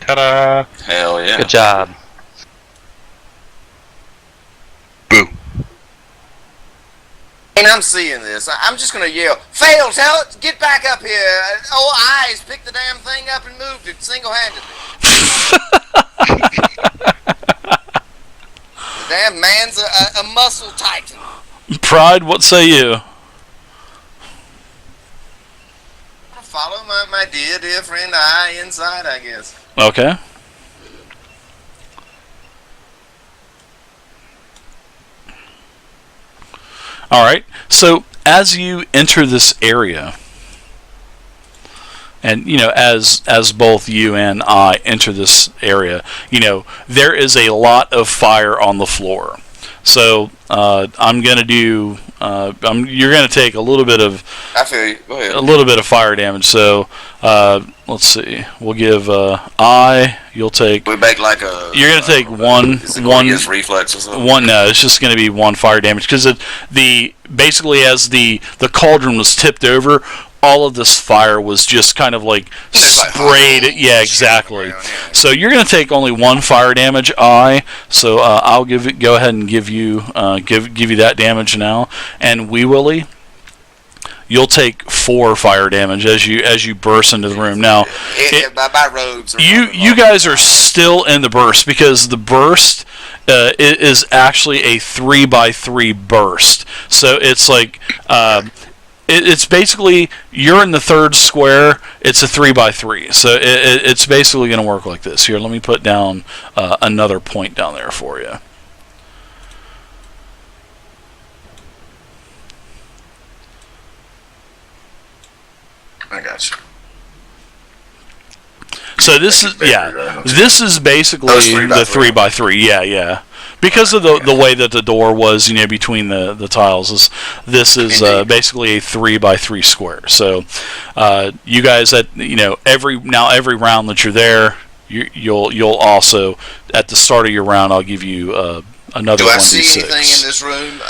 Ta-da! Hell yeah. Good job. Boo. And I'm seeing this. I'm just gonna yell, Phael, tell it, get back up here. Oh, Eyes picked the damn thing up and moved it single-handedly. The damn man's a muscle titan. Pryde, what say you? Follow my dear friend Eye inside, I guess. Okay. Alright, so as you enter this area, and as both you and I enter this area, there is a lot of fire on the floor. So I'm gonna do. You're gonna take a little bit of. I feel you. Go ahead. A little bit of fire damage. So let's see. We'll give You'll take. We make like a. You're gonna take one. Reflexes. One. No, it's just gonna be one fire damage because basically as the cauldron was tipped over, all of this fire was just kind of like sprayed. Yeah, exactly. So you're going to take only one fire damage, So I'll go ahead and give you that damage now. And Wee Willie, you'll take 4 fire damage as you burst into the room. Now, my robes. You guys are still in the burst because the burst is actually a 3x3 burst. So it's like. It's basically, you're in the third square, it's a 3x3. So it's basically going to work like this. Here, let me put down another point down there for you. I got you. So this is basically the 3x3. Yeah. Because of the way that the door was, between the tiles, this is basically a 3x3 square. So, you guys every round that you're there, you'll also at the start of your round, I'll give you another 1d6. Do I see anything in this room?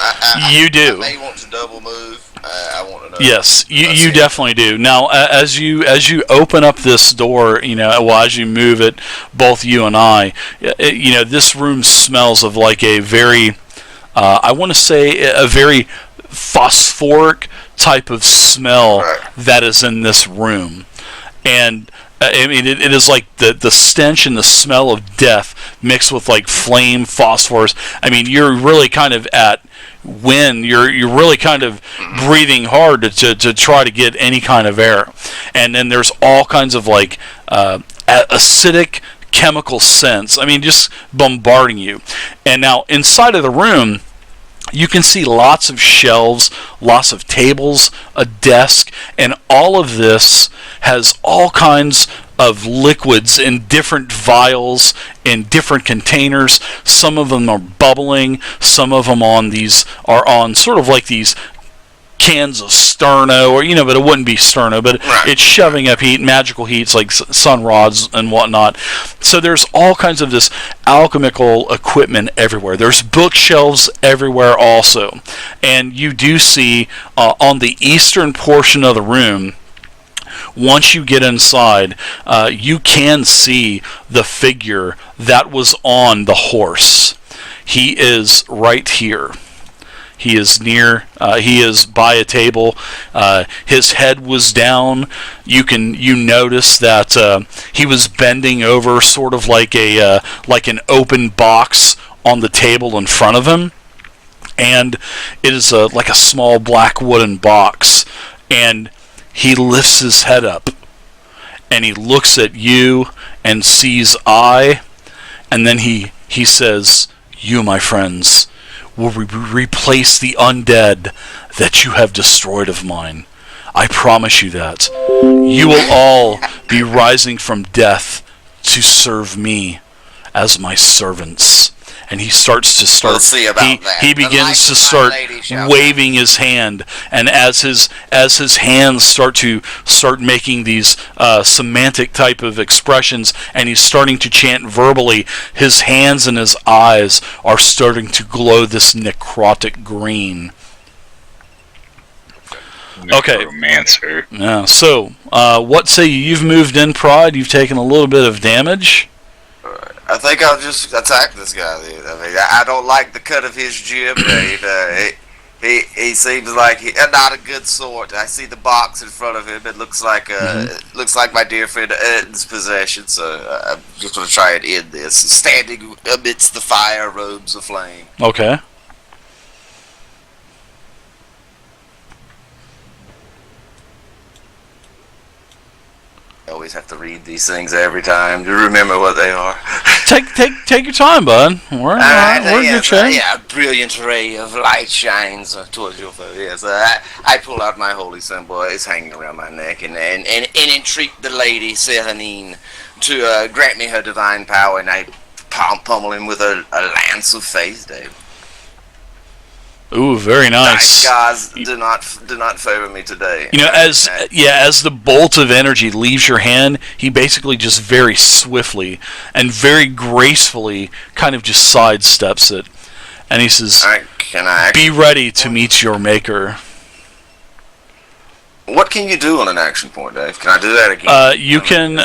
You do. I may want to double move. I want to know. Yes, you definitely do. Now, as you open up this door, as you move it, both you and I, this room smells of like a very, I want to say a very phosphoric type of smell that is in this room, and. It is like the stench and the smell of death mixed with like flame, phosphorus. You're really kind of at wind. You're really kind of breathing hard to try to get any kind of air. And then there's all kinds of like acidic chemical scents. Just bombarding you. And now inside of the room, you can see lots of shelves, lots of tables, a desk, and all of this has all kinds of liquids in different vials, in different containers. Some of them are bubbling, some of them are on sort of like these cans of sterno, or but it wouldn't be sterno, but it's shoving up heat, magical heats like sun rods and whatnot. So there's all kinds of this alchemical equipment everywhere. There's bookshelves everywhere also, and you do see on the eastern portion of the room, once you get inside, you can see the figure that was on the horse. He is right here. He is he is by a table. His head was down. You notice that he was bending over, sort of like an open box on the table in front of him, and it is like a small black wooden box. And he lifts his head up, and he looks at you and sees and then he says, "You, my friends, will replace the undead that you have destroyed of mine. I promise you that. You will all be rising from death to serve me as my servants." And he starts to We'll see about that. He begins to start waving his hand, and as his hands start making these semantic type of expressions, and he's starting to chant verbally, his hands and his eyes are starting to glow this necrotic green. Okay. Necromancer. Yeah. So, what say you? You've moved in, Pryde. You've taken a little bit of damage. I think I'll just attack this guy. I mean, I don't like the cut of his jib. He seems like not a good sort. I see the box in front of him. It looks like my dear friend Ed's possession. So I'm just going to try and end this. Standing amidst the fire robes of flame. Okay. I always have to read these things every time to remember what they are. Take your time, bud. We're in good shape. Yeah, a brilliant ray of light shines towards your foe. Yes, I pull out my holy symbol. It's hanging around my neck, and entreat the lady Sehanine to grant me her divine power, and I pummel him with a lance of phase, Dave. Ooh, very nice. Gods, do not favor me today. You know, as the bolt of energy leaves your hand, he basically just very swiftly and very gracefully kind of just sidesteps it, and he says, "Be ready to meet your maker." What can you do on an action point, Dave? Can I do that again? You can.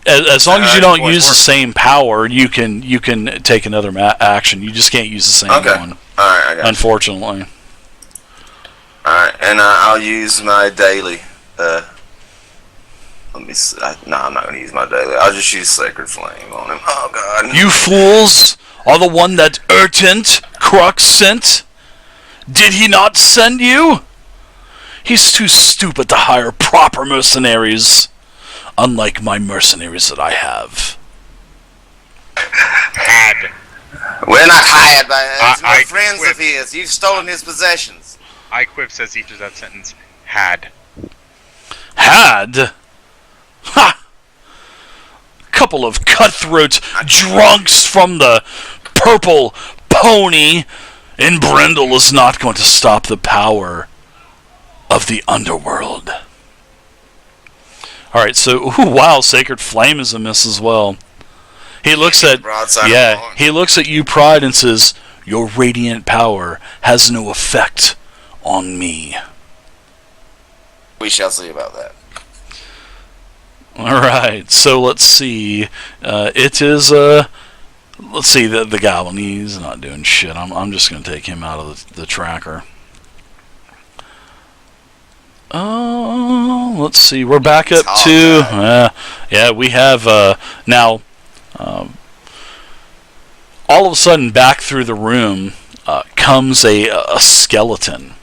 As long as you don't use the same power, you can take another action. You just can't use the same one. All right, I got unfortunately. All right, and I'll use my daily. Let me see. No, I'm not going to use my daily. I'll just use Sacred Flame on him. Oh, God. You fools are the one that Urtent Crux sent? Did he not send you? He's too stupid to hire proper mercenaries. Unlike my mercenaries that I have. Had. We're not hired by we're friends of his. You've stolen his possessions. I quip as he finishes that sentence. Had. Had? Ha! Couple of cutthroat drunks from the Purple Pony in Brindle is not going to stop the power of the underworld. Alright, so, wow, Sacred Flame is a miss as well. He looks at you, Pryde, and says, "Your radiant power has no effect on me." We shall see about that. Alright, so let's see. It is, let's see, the goblin, he's not doing shit. I'm just going to take him out of the tracker. Oh, let's see. We're back up to we have now. All of a sudden, back through the room comes a skeleton,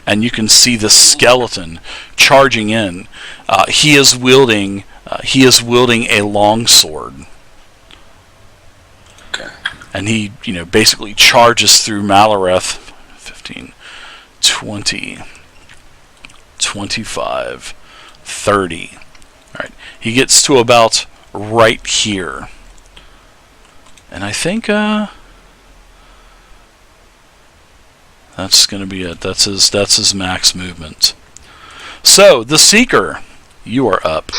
and you can see the skeleton charging in. He is wielding a longsword, and he basically charges through Maloreth. 15, 20. 25, 30. Alright, he gets to about right here. And I think that's going to be it. That's his max movement. So, the Seeker, you are up.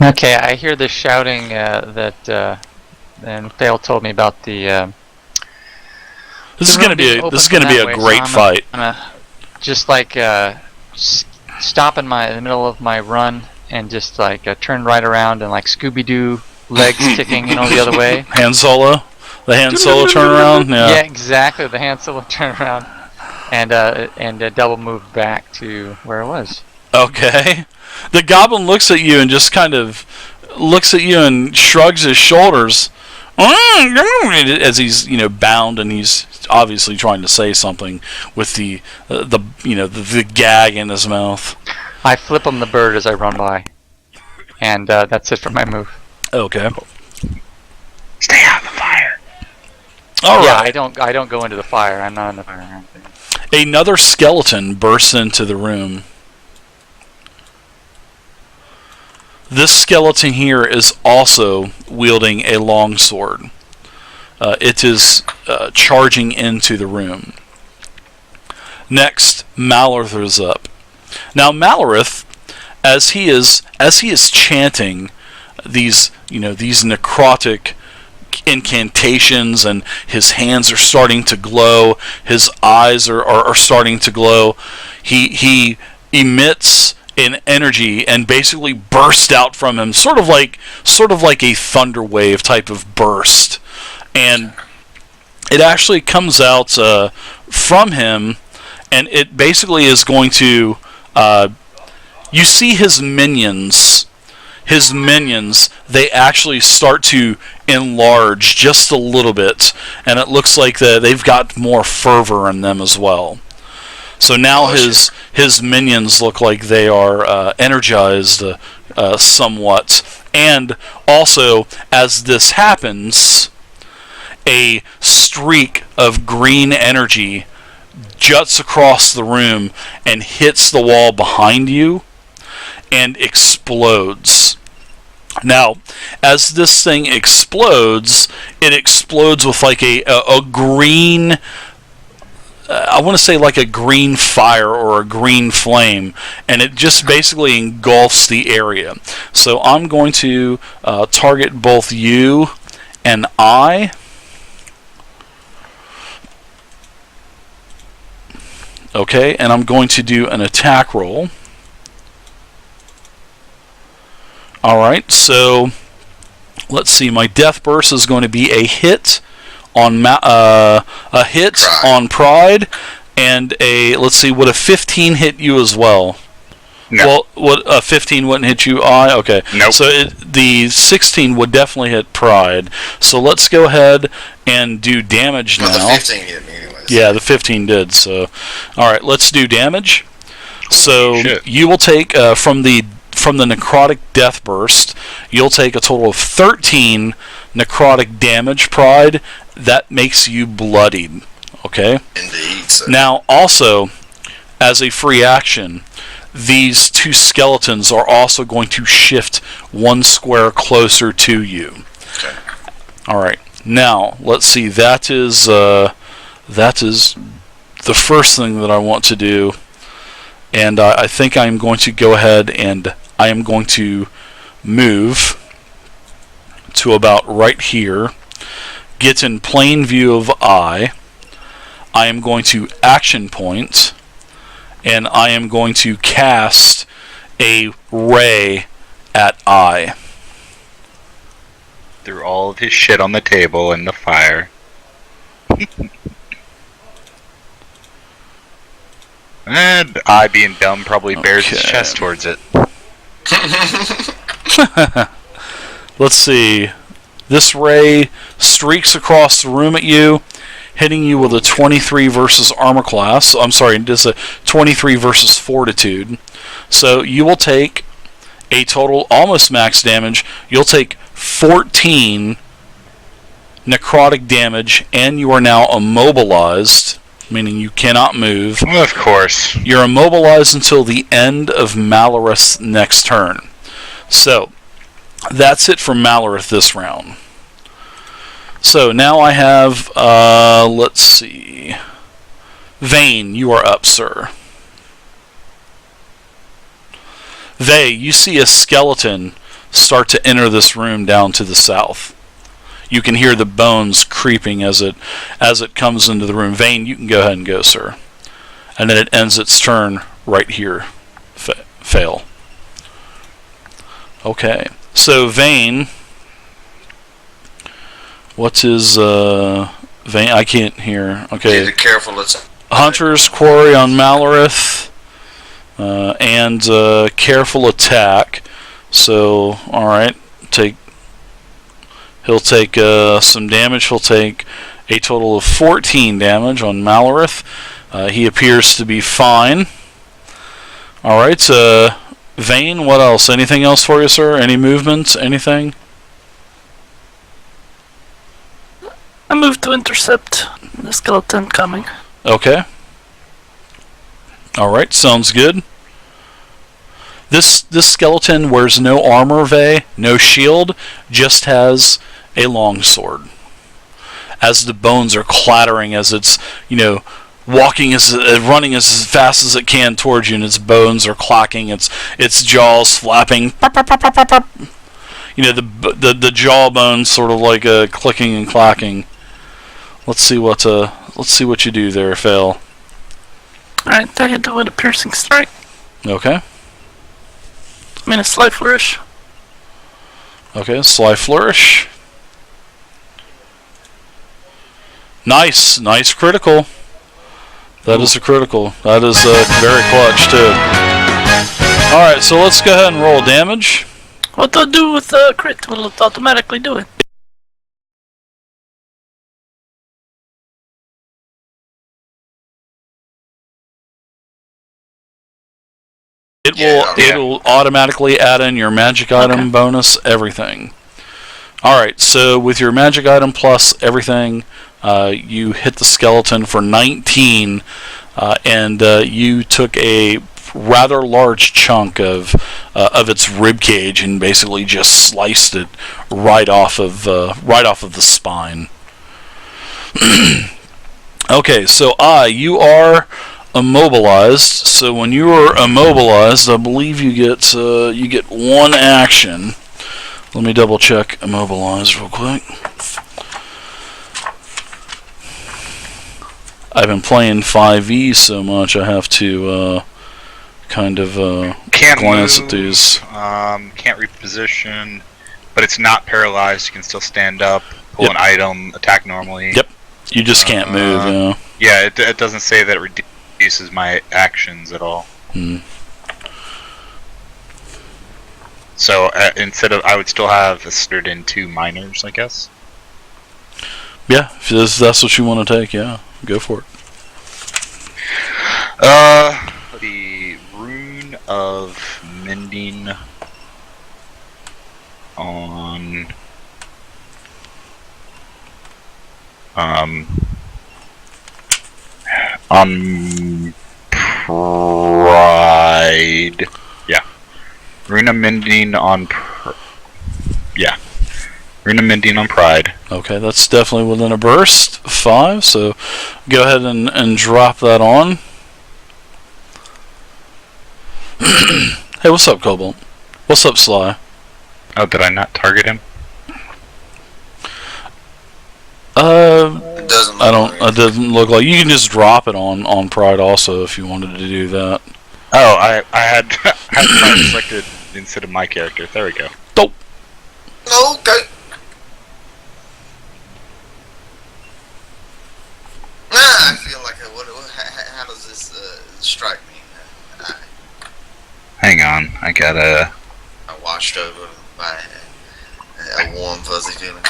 Okay, I hear this shouting that and Phael told me about the This is going to be a great fight. Just like stop in the middle of my run and just like turn right around and like Scooby-Doo legs kicking the other way. Han Solo? The Han Solo turnaround? Yeah, exactly, the Han Solo turnaround. And double move back to where it was. Okay. The goblin looks at you and just kind of looks at you and shrugs his shoulders as he's bound, and he's obviously trying to say something with the gag in his mouth. I flip him the bird as I run by, and that's it for my move. Okay. Stay out of the fire. All yeah, right. I don't go into the fire. I'm not in the fire. Another skeleton bursts into the room. This skeleton here is also wielding a longsword. It is charging into the room. Next, Maloreth is up. Now, Maloreth, as he is chanting these necrotic incantations, and his hands are starting to glow, his eyes are starting to glow. He emits an energy and basically bursts out from him, sort of like a thunder wave type of burst, and it actually comes out from him, and it basically is going to. You see his minions. His minions, they actually start to enlarge just a little bit, and it looks like they've got more fervor in them as well. So now his minions look like they are energized somewhat. And also, as this happens, a streak of green energy juts across the room and hits the wall behind you and explodes. Now, as this thing explodes, it explodes with like a green, I want to say like a green fire or a green flame, and it just basically engulfs the area. So I'm going to target both you and I. Okay, and I'm going to do an attack roll. Alright, so let's see. My death burst is going to be a hit on Pryde, and let's see, would a 15 hit you as well? No. Well, what a 15 wouldn't hit you? Okay. Nope. So the 16 would definitely hit Pryde. So let's go ahead and do damage now. Well, the 15 hit me anyways. Yeah, the 15 did. So, all right, let's do damage. So you will take from the necrotic death burst, you'll take a total of 13 necrotic damage, Pryde. That makes you bloodied. Okay? Indeed, sir. Now, also, as a free action, these two skeletons are also going to shift one square closer to you. Okay. Alright. Now, let's see. That is the first thing that I want to do. And I think I'm going to go ahead and I am going to move to about right here. Get in plain view of I. I am going to action point, and I am going to cast a ray at I. Threw all of his shit on the table in the fire. And I, being dumb, probably bears his chest towards it. Let's see. This ray streaks across the room at you, hitting you with a 23 versus armor class. I'm sorry, this is a 23 versus fortitude. So you will take a total almost max damage. You'll take 14 necrotic damage, and you are now immobilized, meaning you cannot move. Well, of course. You're immobilized until the end of Maloreth's next turn. So, that's it for Maloreth this round. So, now I have, let's see. Vayne, you are up, sir. Vayne, you see a skeleton start to enter this room down to the south. You can hear the bones creeping as it comes into the room. Vayne, you can go ahead and go, sir. And then it ends its turn right here. Phael. Okay. So Vayne, what's his Vayne? I can't hear. Okay. Be careful. It's Hunter's Quarry on Maloreth, and careful attack. So, all right, he'll take some damage. He'll take a total of 14 damage on Maloreth. He appears to be fine. All right, Vayne, what else? Anything else for you, sir? Any movements? Anything? I moved to intercept the skeleton coming. Okay. All right, sounds good. This skeleton wears no armor, Vay, no shield, just has a longsword. As the bones are clattering, as it's running as fast as it can towards you, and its bones are clacking, its jaws flapping. The jaw bones sort of like clicking and clacking. Let's see what you do there, Phael. Alright, I hit it with a piercing strike. Okay. I mean, a slight flourish. Okay, sly flourish. Nice critical. That is a critical. That is very clutch too. All right, so let's go ahead and roll damage. What do I do with crit? Will it automatically do it? It will automatically add in your magic item bonus, everything. Alright, so with your magic item plus everything, you hit the skeleton for 19, and you took a rather large chunk of its rib cage and basically just sliced it right off of the spine. Okay, so you are immobilized. So when you are immobilized, I believe you get one action. Let me double check immobilized real quick. I've been playing 5e so much I have to kind of Can't glance move, at these. Can't reposition, but it's not paralyzed. You can still stand up, pull an item, attack normally. Yep. You just can't move, you know. Yeah, it doesn't say that it reduces my actions at all. So instead of, I would still have a standard and 2 minors, I guess. Yeah, if that's what you want to take, yeah, go for it. The rune of mending on Pryde. Yeah. Rune of mending on Rune of mending on Pryde. Okay, that's definitely within a burst. 5, so go ahead and drop that on. Hey, what's up, Cobalt? What's up, Sly? Oh, did I not target him? It doesn't look It doesn't look like you can just drop it on Pryde also if you wanted to do that. Oh, I had Pryde selected instead of my character. There we go. Dope. Okay. I feel like how does this strike me? Hang on, I gotta. I washed over by a warm, fuzzy feeling.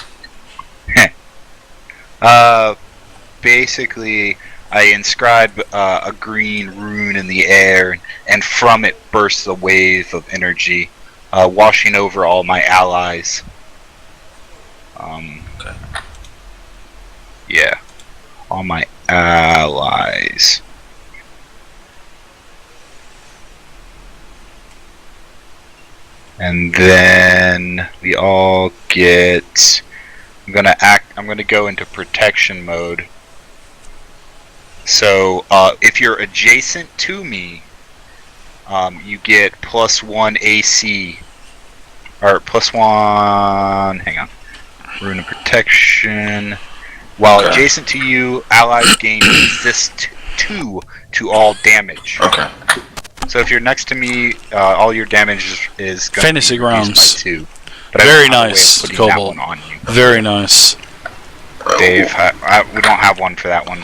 Basically, I inscribe a green rune in the air, and from it bursts a wave of energy, washing over all my allies. Okay. Yeah, all my allies. And then we all get. I'm gonna go into protection mode. So if you're adjacent to me, you get +1 AC, or +1. Hang on. Rune of protection. While adjacent to you, allies gain resist 2 to all damage. Okay. So if you're next to me, all your damage is going Fantasy to be reduced grounds. by 2. But Very I don't have a way of nice, putting Cobalt. that one on you. Very nice. Dave, we don't have one for that one.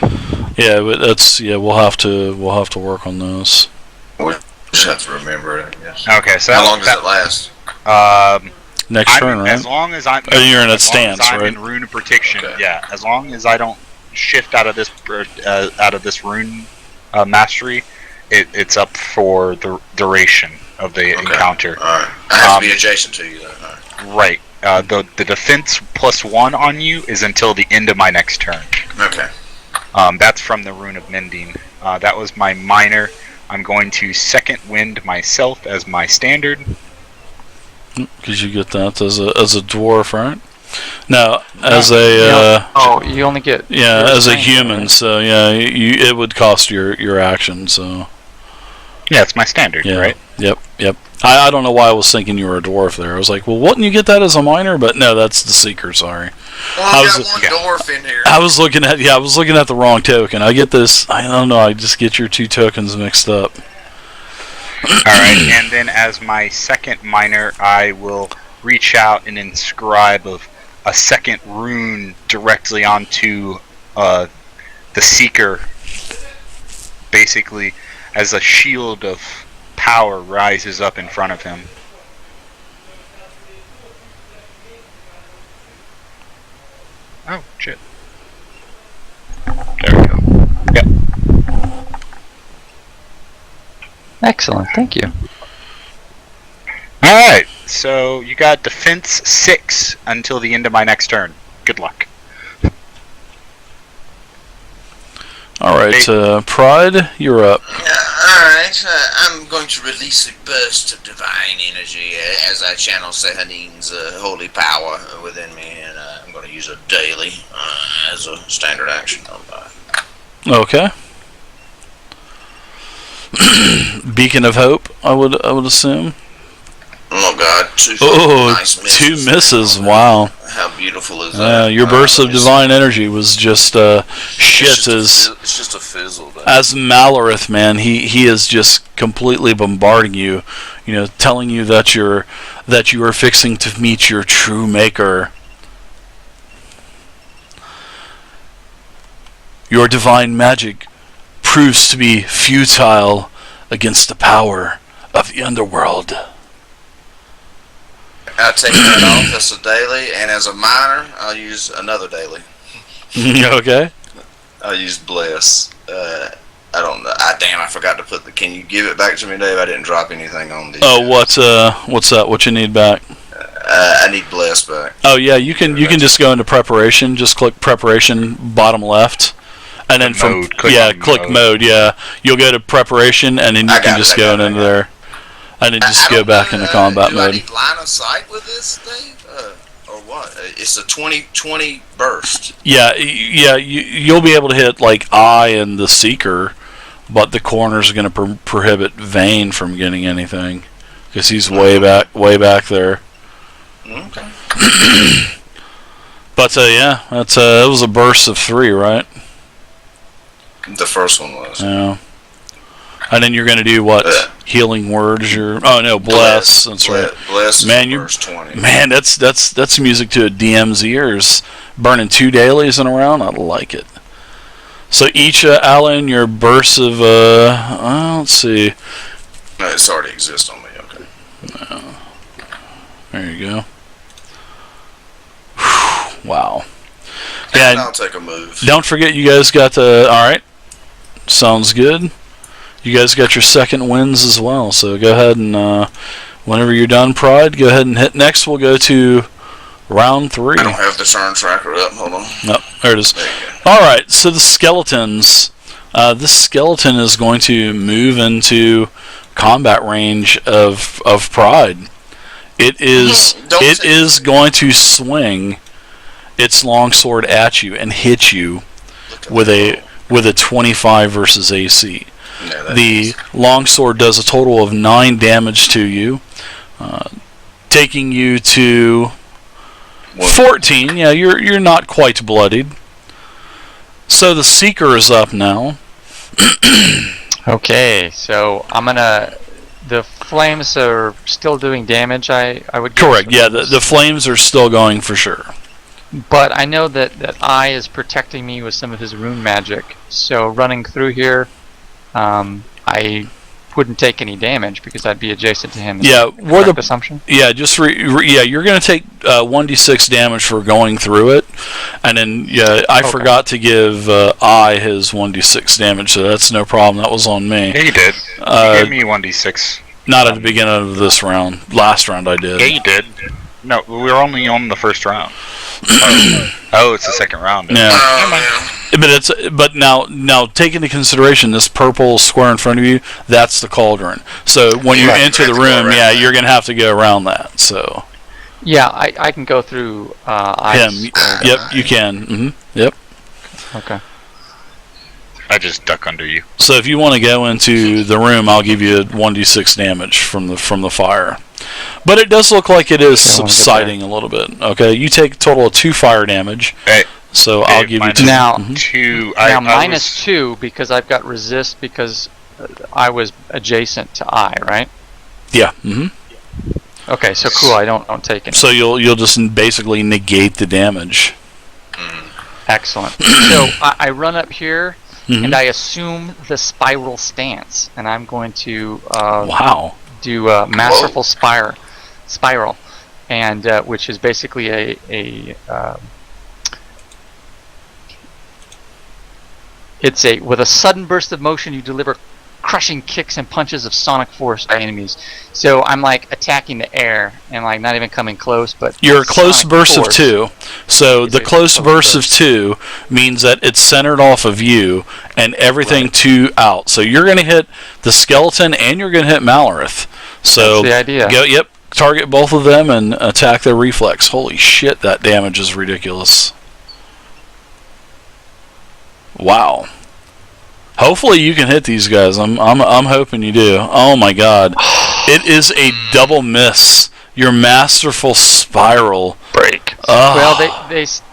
Yeah, but we'll have to work on those. We just have to remember it, I guess. Okay, so How long does it last? Next turn, right? As long as I'm, You're in a as long as stance, I'm right? in rune of protection. Okay. Yeah, as long as I don't shift out of this rune mastery, it's up for the duration of the encounter. Alright. I have to be adjacent to you, though. Right. The defense +1 on you is until the end of my next turn. Okay. That's from the Rune of Mending. That was my minor. I'm going to second wind myself as my standard. Because you get that as a dwarf, right? No, as a you only get as a human. So yeah, it would cost your action. So yeah, it's my standard, yeah, right? Yep. I don't know why I was thinking you were a dwarf there. I was like, well, wouldn't you get that as a minor? But no, that's the seeker. Sorry. Well, I've got one dwarf in here. I was looking at the wrong token. I get this. I don't know. I just get your 2 tokens mixed up. Alright, and then as my second minor, I will reach out and inscribe a second rune directly onto the Seeker, basically as a shield of power rises up in front of him. Oh, shit. There we go. Yep. Excellent, thank you. Alright, so you got defense 6 until the end of my next turn. Good luck. Alright, Pryde, you're up. Alright, I'm going to release a burst of divine energy as I channel Sehaneen's holy power within me, and I'm going to use a daily as a standard action on that. Okay. Beacon of Hope, I would assume. Oh god, two nice misses. 2 misses, wow. How beautiful is that? Your burst of divine energy was just shit it's just a fizzle. As Maloreth, man, he is just completely bombarding you, telling you that you are fixing to meet your true maker. Your divine magic proves to be futile against the power of the underworld. I'll take that off as a daily, and as a minor, I'll use another daily. Okay. I'll use Bless. I don't know. Damn, I forgot to put the... Can you give it back to me, Dave? I didn't drop anything on the... Oh, what's that? What you need back? I need Bless back. Oh, yeah, you can just go into preparation. Just click preparation, bottom left. And then click mode, yeah. You'll go to preparation, and then you can just go into there. And then just go back into combat mode. Do I need line of sight with this, Dave? Or what? It's a 20/20 burst. Yeah, you'll be able to hit, like, I and the Seeker, but the corner's going to prohibit Vayne from getting anything. Because he's way back there. Okay. But, yeah, it was a burst of 3, right? The first one was. Yeah. And then you're going to do what? Healing words? Bless. That's right. Bless. Man, first 20. Man, that's music to a DM's ears. Burning 2 dailies in a round. I like it. So each, Alan, your bursts of let's see. No, it's already exists on me. Okay. No. There you go. Wow. Yeah, and I'll take a move. Don't forget, you guys got all right. Sounds good. You guys got your second wins as well, so go ahead and whenever you're done, Pryde, go ahead and hit next. We'll go to round 3. I don't have the turn tracker up. Hold on. Nope, there it is. All right, so the skeletons. This skeleton is going to move into combat range of Pryde. It is going to swing its longsword at you and hit you with a 25 versus AC. Yeah, the longsword does a total of 9 damage to you, taking you to 14. Yeah, you're not quite bloodied. So the Seeker is up now. Okay, so I'm gonna... The flames are still doing damage, I would guess. Correct, yeah, the flames are still going for sure. But I know that Eye is protecting me with some of his rune magic, so running through here, I wouldn't take any damage because I'd be adjacent to him. Yeah, assumption. Yeah, just you're gonna take 1d6 damage for going through it, and then I forgot to give I his 1d6 damage, so that's no problem. That was on me. Yeah, you did. You gave me 1d6. Not at the beginning of this round. Last round I did. Yeah, you did. No, we were only on the first round. Oh, it's the second round. Yeah. But now take into consideration this purple square in front of you. That's the cauldron. So when you enter the room, you're gonna have to go around that. So. Yeah, I can go through him. Yep, you can. Mm-hmm. Yep. Okay. I just duck under you. So if you want to go into the room, I'll give you 1d6 damage from the fire. But it does look like it is subsiding a little bit. Okay, you take a total of 2 fire damage. Hey, so I'll give you 2. Now, two. Now minus 2 because I've got resist because I was adjacent to I, right? Yeah. Mm-hmm. Okay, so cool. I don't take any. So you'll just basically negate the damage. Excellent. So I run up here, Mhm. and I assume the spiral stance, and I'm going to Wow. do a masterful spiral, and which is basically with a sudden burst of motion you deliver crushing kicks and punches of sonic force by enemies. So I'm like attacking the air and like not even coming close, but You're a close sonic burst of force 2. So is the a close close burst of burst. 2 means that it's centered off of you and everything 2 out. So you're going to hit the skeleton and you're going to hit Maloreth. So That's the idea. Yep. Target both of them and attack their reflex. Holy shit, that damage is ridiculous. Wow. Hopefully you can hit these guys. I'm hoping you do. Oh my god. It is a double miss. Your masterful spiral. Break. Well,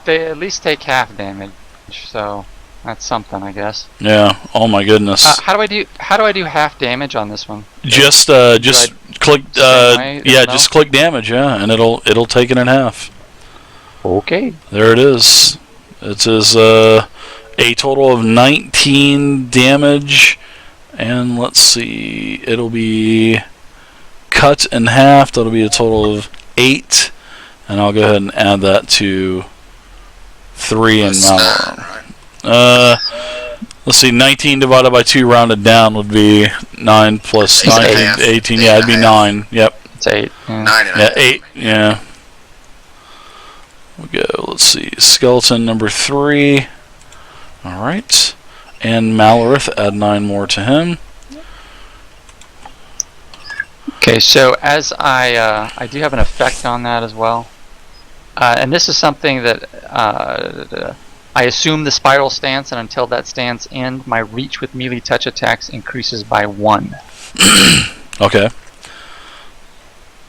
they at least take half damage, so that's something, I guess. Yeah. Oh my goodness. How do I do half damage on this one? Just click. same way, Yeah, no? just click damage. Yeah, and it'll take it in half. Okay. There it is. It is a total of 19 damage, and let's see. It'll be cut in half. That'll be a total of 8, and I'll go ahead and add that to 3 in Maloreth. Let's see, 19 divided by 2 rounded down would be 9 plus 19, 18. Yeah, it'd be 9. Yep. It's 8. Yeah. 9 and a Yeah, half. 8. Yeah. We'll go, let's see, skeleton number 3. Alright. And Maloreth, add 9 more to him. Okay, so as I do have an effect on that as well, and this is something that I assume the spiral stance, and until that stance ends, my reach with melee touch attacks increases by 1. Okay.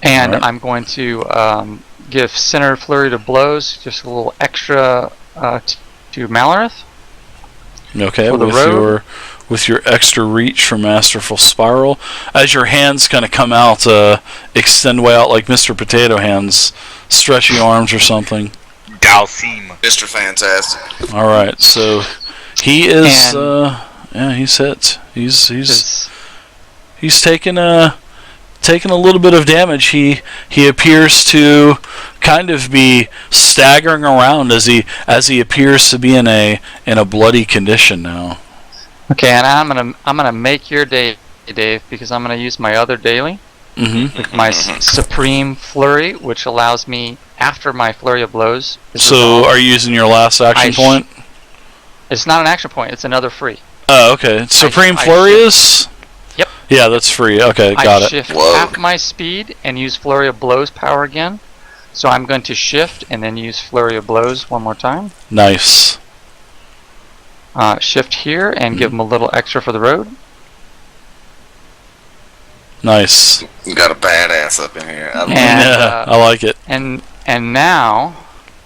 And Alright. I'm going to give center flurry to blows, just a little extra to Maloreth. Okay, For the road? with your extra reach from Masterful Spiral, as your hands kind of come out, extend way out like Mr. Potato Hands, stretchy arms or something. Dalsim. Mr. Fantastic. All right, so he is. And- Yeah, he's hit. He's Is- taken a little bit of damage. He appears to kind of be staggering around as he appears to be in a bloody condition now. Okay, and I'm gonna make your day, Dave, because I'm gonna use my other daily Mm-hmm. with my supreme flurry, which allows me after my flurry of blows. is So, resolved. are you using your last action point? It's not an action point; it's another free. Oh, okay. Supreme I Flurry shift- is. Yep. Yeah, that's free. Okay, got I it. shift Whoa. half my speed and use flurry of blows power again. So I'm going to shift and then use flurry of blows one more time. Nice. Shift here and give him a little extra for the road. Nice. You got a badass up in here. I love And, Yeah, I like it. And now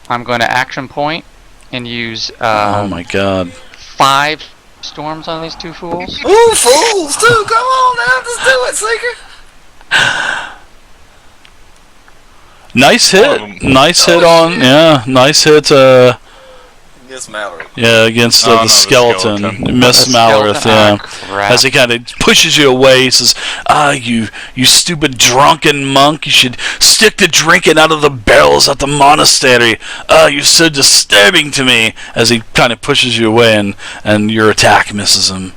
I'm going to action point and use Oh my god. 5 storms on these two fools. Ooh, fools, too. Come on now, just do it, Seeker. Nice hit. Nice hit on. Yeah, nice hit. Yes, Mallory. Yeah, against Oh, no, the the skeleton. skeleton. Miss The Maloreth. skeleton? Yeah. Ah, crap. As he kind of pushes you away, he says, you stupid drunken monk, you should stick to drinking out of the barrels at the monastery. You're so disturbing to me. As he kind of pushes you away, and your attack misses him.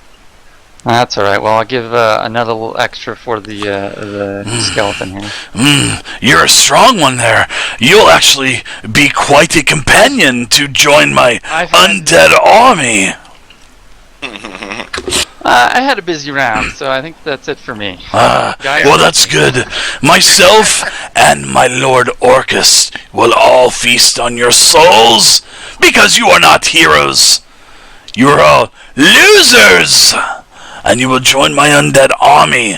That's alright. Well, I'll give another little extra for the skeleton here. You're a strong one there. You'll actually be quite a companion to join my I've had- undead army. I had a busy round, so I think that's it for me. Guys- Well, that's good. Myself and my Lord Orcus will all feast on your souls, because you are not heroes. You are all losers, and you will join my undead army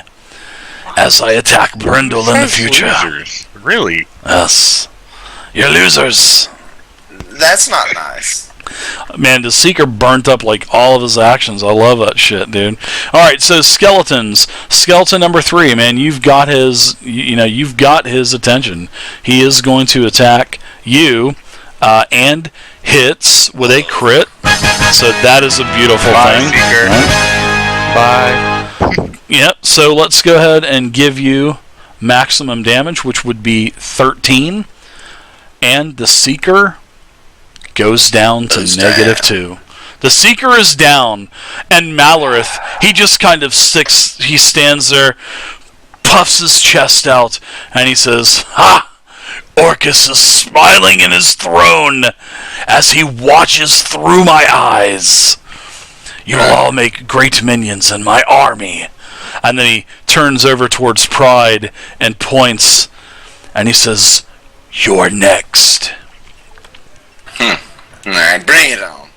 as I attack Brindle in the future. Losers. Really? Yes. You're losers. That's not nice. Man, the Seeker burnt up like all of his actions. I love that shit, dude. Alright, so skeletons. Skeleton number 3, man, you've got his you've got his attention. He is going to attack you and hits with a crit. So that is a beautiful thing. Bye. Yep, so let's go ahead and give you maximum damage, which would be 13. And the Seeker goes down to -2. The Seeker is down, and Maloreth, he just kind of he stands there, puffs his chest out, and he says, "Ha! Orcus is smiling in his throne as he watches through my eyes. You will all make great minions in my army." And then he turns over towards Pryde and points, and he says, "You're next." Alright, bring it on.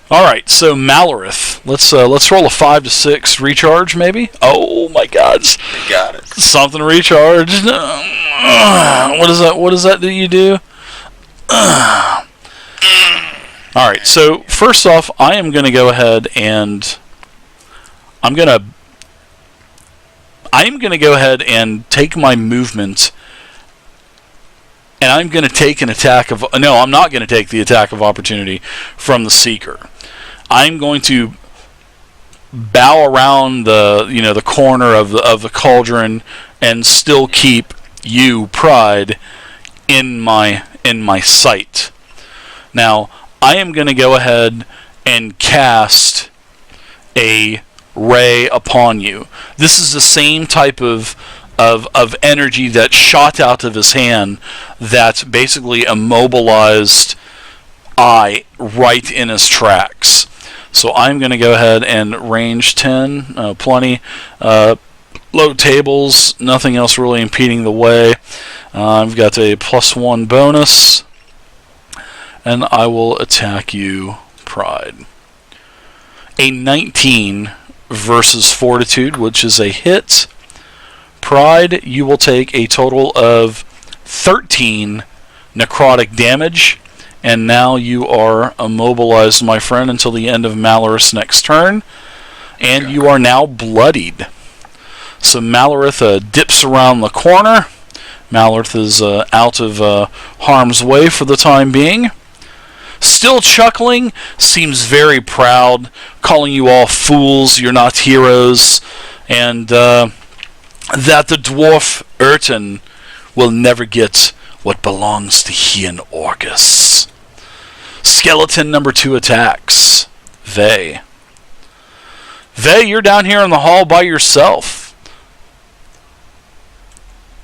Alright, so Maloreth, let's roll a 5 to 6 recharge, maybe? Oh my god. You got it. Something recharged. What is that you do? Alright, so first off, I am going to go ahead and I'm going to go ahead and take my movement, and I'm going to take an attack of... No, I'm not going to take the attack of opportunity from the Seeker. I'm going to bow around the corner of the cauldron and still keep you, Pryde, in my sight. Now, I am going to go ahead and cast a ray upon you. This is the same type of energy that shot out of his hand that basically immobilized I right in his tracks. So I'm going to go ahead and range 10, plenty, low tables, nothing else really impeding the way. I've got a +1 bonus, and I will attack you, Pryde. A 19 versus Fortitude, which is a hit. Pryde, you will take a total of 13 necrotic damage, and now you are immobilized, my friend, until the end of Maloreth's next turn, and you are now bloodied. So Maloreth dips around the corner. Maloreth is out of harm's way for the time being. Still chuckling, seems very proud, calling you all fools, you're not heroes, and that the dwarf Urton will never get what belongs to he and Orcus. Skeleton number 2 attacks. Vay. Vay, you're down here in the hall by yourself.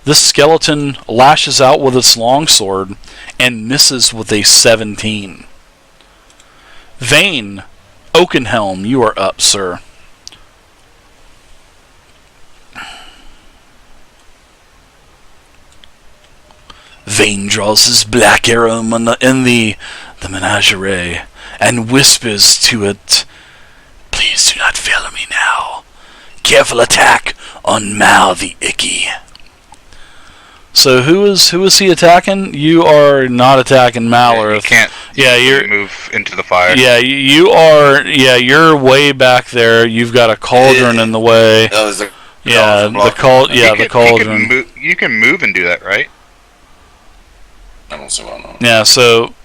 This skeleton lashes out with its longsword and misses with a 17. Vayne, Oakenhelm, you are up, sir. Vayne draws his black arrow in the menagerie and whispers to it, "Please do not fail me now. Careful attack on Mal the Icky." So who is he attacking? You are not attacking Maloreth. Yeah, you can't move into the fire. Yeah, you are. Yeah, you're way back there. You've got a cauldron in the way. That was the the cauldron. You can move and do that, right? I don't see why not. Yeah, so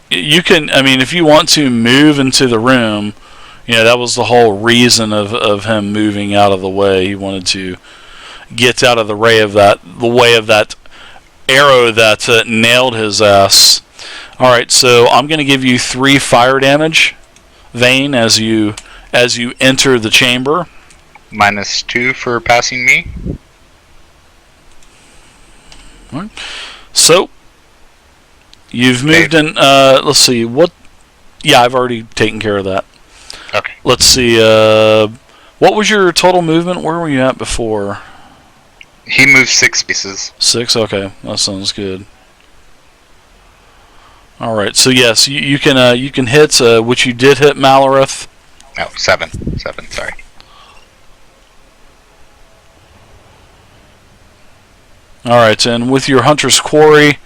you can. I mean, if you want to move into the room, that was the whole reason of him moving out of the way. He wanted to get out of the way of that arrow that nailed his ass. All right, so I'm going to give you 3 fire damage, Vayne, as you enter the chamber. -2 for passing me. All right. So you've moved in. Let's see what. Yeah, I've already taken care of that. Okay. Let's see. What was your total movement? Where were you at before? He moved 6 pieces. 6. Okay, that sounds good. All right. So yes, you can hit, which you did hit Maloreth. Oh, 7. 7. Sorry. All right, and with your Hunter's Quarry,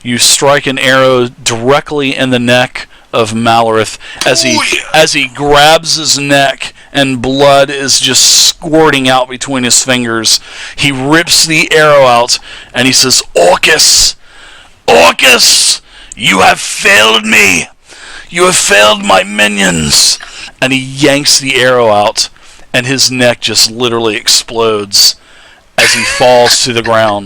You strike an arrow directly in the neck of Maloreth as he grabs his neck and blood is just squirting out between his fingers. He rips the arrow out and he says, Orcus! Orcus! You have failed me! You have failed my minions! And he yanks the arrow out and his neck just literally explodes as he falls to the ground.